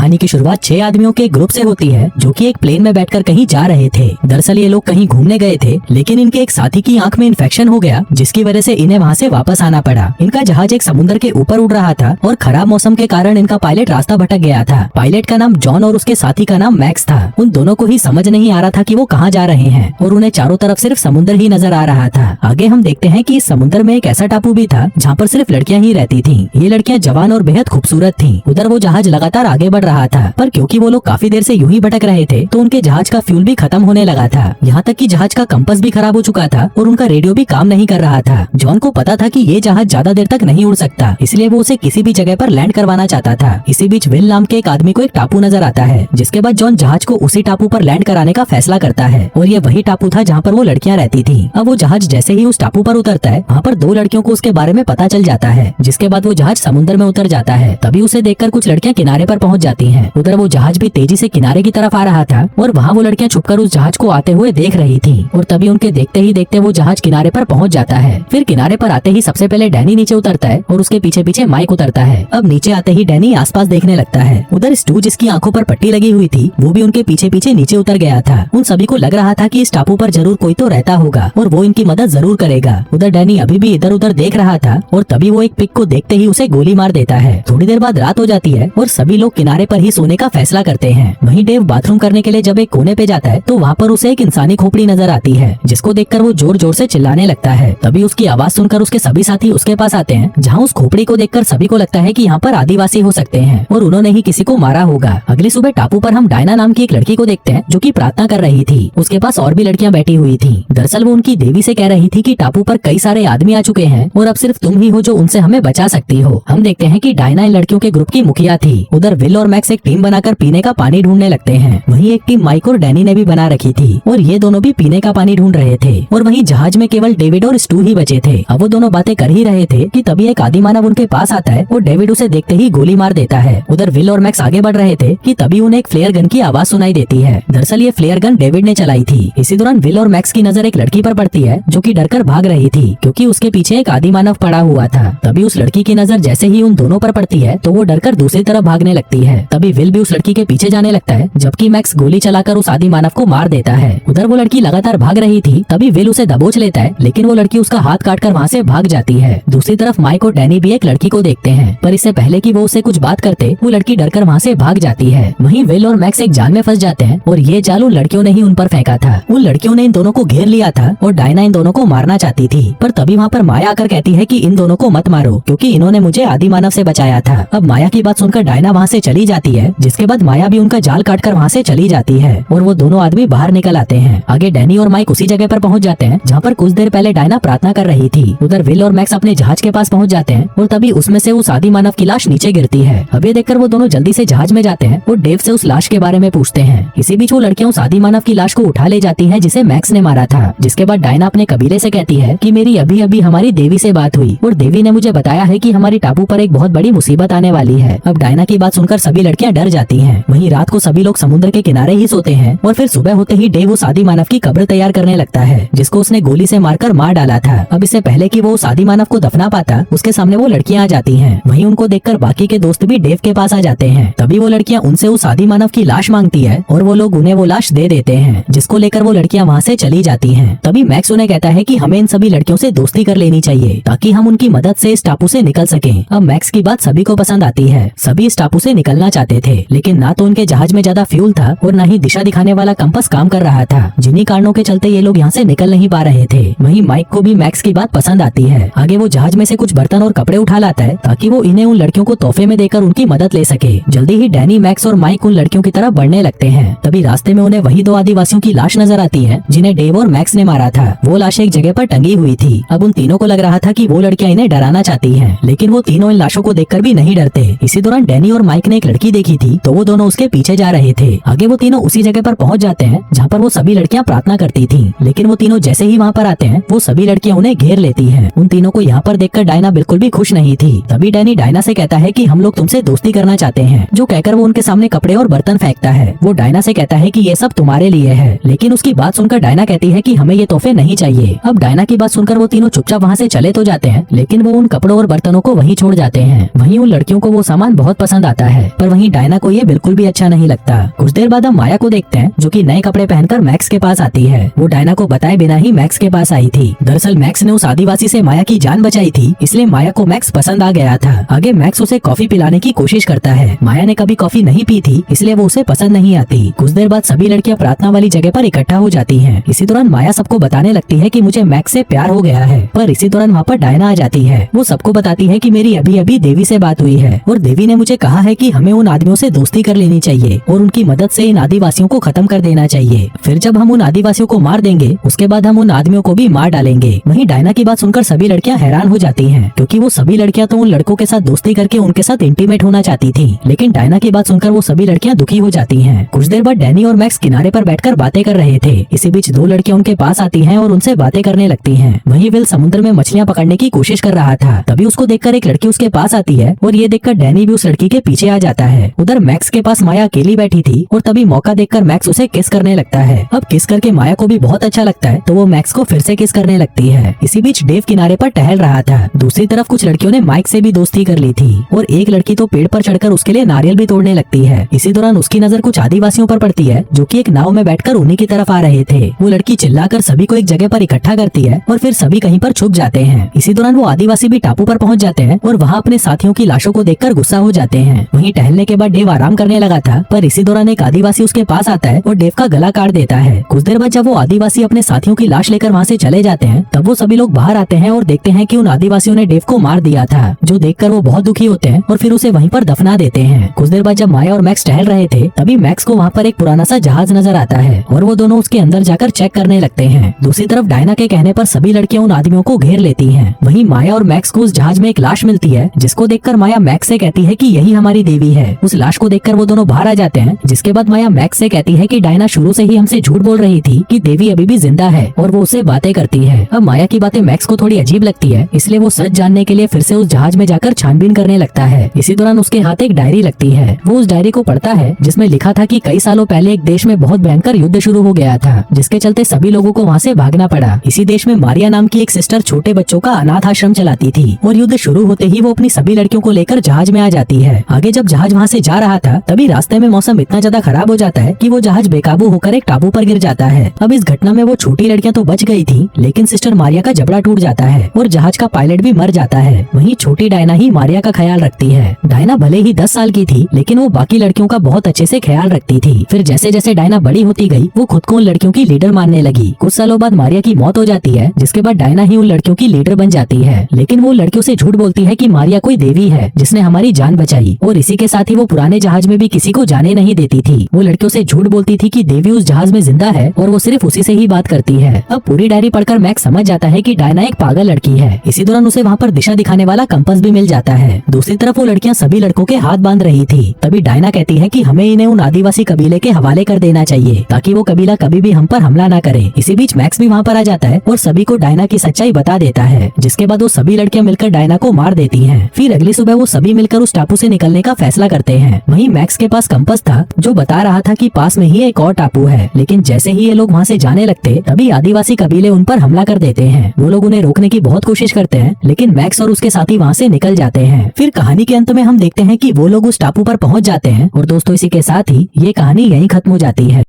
कहानी की शुरुआत 6 आदमियों के ग्रुप से होती है जो कि एक प्लेन में बैठकर कहीं जा रहे थे। दरअसल ये लोग कहीं घूमने गए थे, लेकिन इनके एक साथी की आंख में इन्फेक्शन हो गया, जिसकी वजह से इन्हें वहाँ से वापस आना पड़ा। इनका जहाज एक समुद्र के ऊपर उड़ रहा था और खराब मौसम के कारण इनका पायलट रास्ता भटक गया था। पायलट का नाम जॉन और उसके साथी का नाम मैक्स था। उन दोनों को ही समझ नहीं आ रहा था कि वो कहाँ जा रहे हैं और उन्हें चारों तरफ सिर्फ समुद्र ही नजर आ रहा था। आगे हम देखते हैं कि इस समुद्र में एक ऐसा टापू भी था जहाँ पर सिर्फ लड़कियां ही रहती थीं। ये लड़कियां जवान और बेहद खूबसूरत थीं। उधर वो जहाज लगातार आगे बढ़ रहा था, पर क्योंकि वो लोग काफी देर से यूं ही भटक रहे थे तो उनके जहाज का फ्यूल भी खत्म होने लगा था। यहाँ तक कि जहाज का कंपास भी खराब हो चुका था और उनका रेडियो भी काम नहीं कर रहा था। जॉन को पता था कि ये जहाज ज्यादा देर तक नहीं उड़ सकता, इसलिए वो उसे किसी भी जगह पर लैंड करवाना चाहता था। इसी बीच विल नाम के एक आदमी को एक टापू नजर आता है, जिसके बाद जॉन जहाज को उसी टापू पर लैंड कराने का फैसला करता है और ये वही टापू था जहाँ पर वो लड़कियां रहती थी। अब वो जहाज जैसे ही उस टापू पर उतरता है, वहाँ पर 2 लड़कियों को उसके बारे में पता चल जाता है, जिसके बाद वो जहाज समुद्र में उतर जाता है। तभी उसे देखकर कुछ लड़कियां किनारे पर पहुंच जाती हैं। उधर वो जहाज भी तेजी से किनारे की तरफ आ रहा था और वहाँ वो लड़कियां छुपकर उस जहाज को आते हुए देख रही थी और तभी उनके देखते ही देखते वो जहाज किनारे पर पहुंच जाता है। फिर किनारे पर आते ही सबसे पहले डैनी नीचे उतरता है और उसके पीछे पीछे माइक उतरता है। अब नीचे आते ही डैनी आसपास देखने लगता है। उधर स्टू, जिसकी आंखों पर पट्टी लगी हुई थी, वो भी उनके पीछे पीछे नीचे उतर गया था। उन सभी को लग रहा था कि इस टापू पर जरूर कोई तो रहता होगा और वो इनकी मदद जरूर करेगा। उधर डैनी अभी भी इधर उधर देख रहा था और तभी वो एक पिग को देखते ही उसे गोली मार देता है। थोड़ी देर बाद रात हो जाती है और सभी लोग किनारे पर ही सोने का फैसला करते हैं। वहीं डेव बाथरूम करने के लिए जब एक कोने पे जाता है तो वहाँ पर उसे एक इंसानी खोपड़ी नजर आती है, जिसको देखकर वो जोर जोर से चिल्लाने लगता है। तभी उसकी आवाज सुनकर उसके सभी साथी उसके पास आते हैं, जहाँ उस खोपड़ी को देखकर सभी को लगता है कि यहाँ पर आदिवासी हो सकते हैं और उन्होंने ही किसी को मारा होगा। अगली सुबह टापू पर हम डायना नाम की एक लड़की को देखते हैं जो कि प्रार्थना कर रही थी। उसके पास और भी लड़कियां बैठी हुई थी। दरअसल वो उनकी देवी से कह रही थी कि टापू पर कई सारे आदमी आ चुके हैं और अब सिर्फ तुम ही हो जो उनसे हमें बचा सकती हो। हम देखते हैं कि डायना इन लड़कियों के ग्रुप की मुखिया थी। उधर विल और मैक्स एक टीम बनाकर पीने का पानी ढूंढने लगते हैं। वहीं एक टीम माइक और डैनी ने भी बना रखी थी और ये दोनों भी पीने का पानी ढूंढ रहे थे। और वहीं जहाज में केवल डेविड और स्टू ही बचे थे। अब वो दोनों बातें कर ही रहे थे कि तभी एक आदिमानव उनके पास आता है और डेविड उसे देखते ही गोली मार देता है। उधर विल और मैक्स आगे बढ़ रहे थे कि तभी उन्हें एक फ्लेयर गन की आवाज सुनाई देती है। दरअसल ये फ्लेयर गन डेविड ने चलाई थी। इसी दौरान विल और मैक्स की नजर एक लड़की पर पड़ती है जो कि डरकर भाग रही थी, क्योंकि उसके पीछे एक आदिमानव पड़ा हुआ था। तभी उस लड़की की नजर जैसे ही उन दोनों पर पड़ती है तो वो डरकर दूसरी तरफ भागने लगती है। तभी विल भी उस लड़की के पीछे जाने लगता है, जबकि मैक्स गोली चलाकर उस आदिमानव को मार देता है। उधर वो लड़की लगातार भाग रही थी, तभी विल उसे दबोच लेता है, लेकिन वो लड़की उसका हाथ काटकर वहाँ से भाग जाती है। दूसरी तरफ माइक और डैनी भी एक लड़की को देखते हैं, पर इससे पहले कि वो उसे कुछ बात करते वो लड़की डरकर वहाँ से भाग जाती है। वहीं विल और मैक्स एक जाल में फंस जाते हैं और ये जाल उन लड़कियों ने ही उन पर फेंका था। उन लड़कियों ने इन दोनों को घेर लिया था और डायना इन दोनों को मारना चाहती थी, पर तभी वहाँ पर माया आकर कहती है कि इन दोनों को मत मारो, क्योंकि इन्होंने मुझे आदिमानव से बचाया था। अब माया की बात सुनकर डायना वहाँ से चली जाती है, जिसके बाद माया भी उनका जाल काटकर वहाँ से चली जाती है और वो दोनों आदमी बाहर निकल आते हैं। आगे डैनी और माइक उसी जगह पर पहुँच जाते हैं जहाँ पर कुछ देर पहले डायना प्रार्थना कर रही थी। उधर विल और मैक्स अपने जहाज के पास पहुँच जाते हैं और तभी उसमें से उस आदिमानव की लाश नीचे गिरती है। अब ये देखकर वो दोनों जल्दी से जहाज में जाते हैं और डेव से उस लाश के बारे में पूछते हैं। इसी बीच वो लड़कियां उस आदिमानव की लाश को उठा ले जाती हैं जिसे मैक्स ने मारा था। जिसके बाद डायना अपने कबीले से कहती है कि मेरी अभी अभी हमारी देवी से बात हुई और देवी ने मुझे बताया है कि हमारी टापू पर एक बहुत बड़ी मुसीबत आने वाली है। अब डायना की बात सुनकर सभी लड़कियां डर जाती हैं। वहीं रात को सभी लोग समुद्र के किनारे ही सोते हैं और फिर सुबह होते ही डेव उस आदिमानव की कब्र तैयार करने लगता है, जिसको उसने गोली से मारकर मार डाला था। अब इससे पहले कि वो उस आदिमानव को दफना पाता, उसके सामने वो लड़कियां आ जाती हैं। वहीं उनको देखकर बाकी के दोस्त भी डेव के पास आ जाते हैं। तभी वो लड़कियां उनसे उस आदिमानव की लाश मांगती है और वो लोग उन्हें वो लाश दे देते हैं, जिसको लेकर वो लड़कियां वहाँ से चली जाती हैं। तभी मैक्स उन्हें कहता है कि हमें इन सभी लड़कियों से दोस्ती कर लेनी चाहिए ताकि हम उनकी मदद से इस टापू से निकल सकें। अब मैक्स की बात सभी को पसंद आती है। सभी इस टापू से निकलना चाहते थे, लेकिन ना तो उनके जहाज में ज्यादा फ्यूल था और न ही दिशा दिखाने वाला कंपास काम कर रहा था, जिन्हीं कारणों के चलते ये लोग यहाँ से निकल नहीं पा रहे थे। वहीं माइक को भी मैक्स की बात पसंद आती है। आगे वो जहाज में से कुछ बर्तन और कपड़े उठा लाता है ताकि वो इन्हें उन लड़कियों को तोहफे में देकर उनकी मदद ले सके। जल्दी ही डैनी, मैक्स और माइक उन लड़कियों की तरफ बढ़ने लगते हैं। तभी रास्ते में उन्हें वही 2 आदिवासियों की लाश नजर आती है जिन्हें डेव और मैक्स ने मारा था। वो लाश एक जगह पर टंगी हुई थी। अब उन तीनों को लग रहा था कि वो लड़कियां इन्हें डराना चाहती हैं, लेकिन वो तीनों इन लाशों को देखकर भी नहीं डरते। इसी दौरान डैनी और माइक ने एक लड़की देखी थी तो वो दोनों उसके पीछे जा रहे थे। आगे वो तीनों उसी जगह पर पहुंच जाते हैं जहाँ पर वो सभी लड़कियां प्रार्थना करती थी, लेकिन वो तीनों जैसे ही वहाँ पर आते हैं वो सभी लड़कियां उन्हें घेर लेती हैं। उन तीनों को यहाँ पर देखकर डायना बिल्कुल भी खुश नहीं थी। तभी डैनी डायना से कहता है कि हम लोग तुमसे दोस्ती करना चाहते हैं, जो कहकर वो उनके सामने कपड़े और बर्तन फेंकता है। वो डायना से कहता है कि ये सब तुम्हारे लिए है, लेकिन उसकी बात सुनकर डायना कहती है कि हमें ये तोहफे नहीं चाहिए। अब डायना की बात सुनकर वो तीनों चुपचाप वहाँ से चले तो जाते हैं, लेकिन वो उन कपड़ों और बर्तनों को वहीं छोड़ जाते हैं। वहीं उन लड़कियों को वो सामान बहुत पसंद आता है, पर वहीं डायना को ये बिल्कुल भी अच्छा नहीं लगता। कुछ देर बाद हम माया को देखते हैं जो कि नए कपड़े पहनकर मैक्स के पास आती है। वो डायना को बताए बिना ही मैक्स के पास आई थी। दरअसल मैक्स ने उस आदिवासी से माया की जान बचाई थी, इसलिए माया को मैक्स पसंद आ गया था। आगे मैक्स उसे कॉफी पिलाने की कोशिश करता है। माया ने कभी कॉफी नहीं पी थी, इसलिए वो उसे पसंद नहीं आती। कुछ देर बाद सभी लड़कियां प्रार्थना वाली जगह पर इकट्ठा हो जाती हैं। इसी दौरान माया सबको बताने लगती है कि मुझे मैक्स से प्यार हो गया है, पर इसी दौरान वहाँ पर डायना आ जाती है। वो सबको बताती है कि मेरी अभी अभी देवी से बात हुई है और देवी ने मुझे कहा है कि हमें उन आदमियों से दोस्ती कर लेनी चाहिए और उनकी मदद से इन आदिवासियों को खत्म कर देना चाहिए। फिर जब हम उन आदिवासियों को मार देंगे उसके बाद हम उन आदमियों को भी मार डालेंगे। वहीं डायना की बात सुनकर सभी लड़कियां हैरान हो जाती हैं, क्योंकि वो सभी लड़कियां तो उन लड़कों के साथ दोस्ती करके उनके साथ इंटीमेट होना चाहती थी, लेकिन डायना की बात सुनकर वो सभी लड़कियां दुखी हो जाती हैं। कुछ देर बाद डैनी और मैक्स किनारे पर बैठकर बातें कर रहे थे। इसी बीच दो लड़कियां उनके पास आती हैं और उनसे बातें करने लगती हैं। वहीं विल समुद्र में मछलियां पकड़ने की कोशिश कर रहा था, तभी उसको देखकर एक लड़की उसके पास आती है और ये देखकर डैनी भी उस लड़की के पीछे आ जाता है। उधर मैक्स के पास माया अकेली बैठी थी और तभी मौका देखकर मैक्स उसे किस करने लगता है। अब किस करके माया को भी बहुत अच्छा लगता है, तो वो मैक्स को फिर से किस करने लगती है। इसी बीच डेव किनारे पर टहल रहा था। दूसरी तरफ कुछ लड़कियों ने माइक से भी दोस्ती कर ली थी और एक लड़की तो पेड़ पर चढ़कर उसके लिए नारियल भी तोड़ने लगती है। इसी दौरान उसकी नजर कुछ आदिवासियों पर पड़ती है जो कि एक नाव में बैठकर उन्हीं की तरफ आ रहे थे। वो लड़की चिल्लाकर सभी को एक जगह पर इकट्ठा करती है और फिर सभी कहीं पर छुप जाते हैं। इसी दौरान वो आदिवासी भी टापू पर पहुंच जाते हैं और वहाँ अपने साथियों की लाशों को देखकर गुस्सा हो जाते हैं। वहीं टहलने के बाद डेव आराम करने लगा था, पर इसी दौरान एक आदिवासी उसके पास आता है और डेव का गला काट देता है। कुछ देर बाद जब वो आदिवासी अपने साथियों की लाश लेकर वहाँ से चले जाते हैं, तब वो सभी लोग बाहर आते हैं और देखते हैं कि उन आदिवासियों ने डेव को मार दिया था, जो देखकर वो बहुत दुखी होते हैं और फिर उसे वहीं पर दफना देते हैं। कुछ देर बाद जब माया और मैक्स टहल रहे थे, तभी मैक्स को वहाँ पर एक पुराना सा जहाज नजर आता है और वो दोनों उसके अंदर जाकर चेक करने लगते हैं। दूसरी तरफ डायना के कहने पर सभी लड़कियां उन आदमियों को घेर लेती हैं। वहीं माया और मैक्स को उस जहाज में एक लाश मिलती है, जिसको देखकर माया मैक्स से कहती है कि यही हमारी देवी है। उस लाश को देखकर वो दोनों बाहर आ जाते हैं, जिसके बाद माया मैक्स से कहती है कि डायना शुरू से ही हमसे झूठ बोल रही थी कि देवी अभी भी जिंदा है और वो उससे बातें करती है। अब माया की बातें मैक्स को थोड़ी अजीब लगती है, इसलिए वो सच जानने के लिए फिर से उस जहाज में जाकर छानबीन करने लगता है। इसी दौरान उसके हाथ एक डायरी लगती है। वो उस डायरी को पढ़ता है, जिसमें लिखा था कि कई सालों पहले एक देश में बहुत भयंकर युद्ध शुरू हो गया था, जिसके चलते सभी लोगों को वहाँ से भागना पड़ा। इसी देश में मारिया नाम की एक सिस्टर छोटे बच्चों का अनाथ आश्रम चलाती थी और युद्ध शुरू होते ही वो अपनी सभी लड़कियों को लेकर जहाज में आ जाती है। आगे जब जहाज वहाँ से जा रहा था, तभी रास्ते में मौसम इतना ज्यादा खराब हो जाता है कि वो जहाज बेकाबू होकर एक टापू पर गिर जाता है। अब इस घटना में वो छोटी लड़कियां तो बच गई थी, लेकिन सिस्टर मारिया का जबड़ा टूट जाता है और जहाज का पायलट भी मर जाता है। वहीं छोटी डायना ही मारिया का ख्याल रखती है। डायना भले ही 10 साल की थी, लेकिन वो बाकी लड़कियों का बहुत अच्छे से ख्याल रखती थी। फिर जैसे जैसे डायना बड़ी होती गई, वो खुद को उन लड़कियों की लीडर मानने लगी। कुछ सालों बाद मारिया की मौत हो जाती है, जिसके बाद डायना ही उन लड़कियों की लीडर बन जाती है। लेकिन वो लड़कियों से झूठ बोलती है कि मारिया कोई देवी है जिसने हमारी जान बचाई, और इसी के साथ ही वो पुराने जहाज में भी किसी को जाने नहीं देती थी। वो लड़कियों से झूठ बोलती थी कि देवी उस जहाज में जिंदा है और वो सिर्फ उसी से ही बात करती है। अब पूरी डायरी पढ़कर मैक्स समझ जाता है कि डायना एक पागल लड़की है। इसी दौरान उसे वहाँ पर दिशा दिखाने वाला कंपास भी मिल जाता है। दूसरी तरफ वो लड़कियां सभी लड़कों के हाथ बांध रही थी। तभी डायना कहती है कि हमें इन्हें उन आदिवासी कबीले के हवाले कर देना चाहिए, ताकि वो कबीला कभी भी हम पर हमला न करे। इसी बीच मैक्स भी वहाँ पर आ जाता है और सभी को डायना की सच्चाई बता देता है, जिसके बाद वो सभी लड़कियां मिलकर डायना को मार देती हैं। फिर अगली सुबह वो सभी मिलकर उस टापू से निकलने का फैसला करते हैं। वहीं मैक्स के पास कंपास था, जो बता रहा था कि पास में ही एक और टापू है, लेकिन जैसे ही ये लोग वहाँ से जाने लगते, तभी आदिवासी कबीले उन पर हमला कर देते हैं। वो लोग उन्हें रोकने की बहुत कोशिश करते हैं, लेकिन मैक्स और उसके साथी वहाँ से निकल जाते हैं। फिर कहानी के अंत में हम देखते हैं कि वो लोग उस टापू पर पहुँच जाते हैं। और दोस्तों, इसी के साथ ही ये कहानी यहीं खत्म हो जाती है।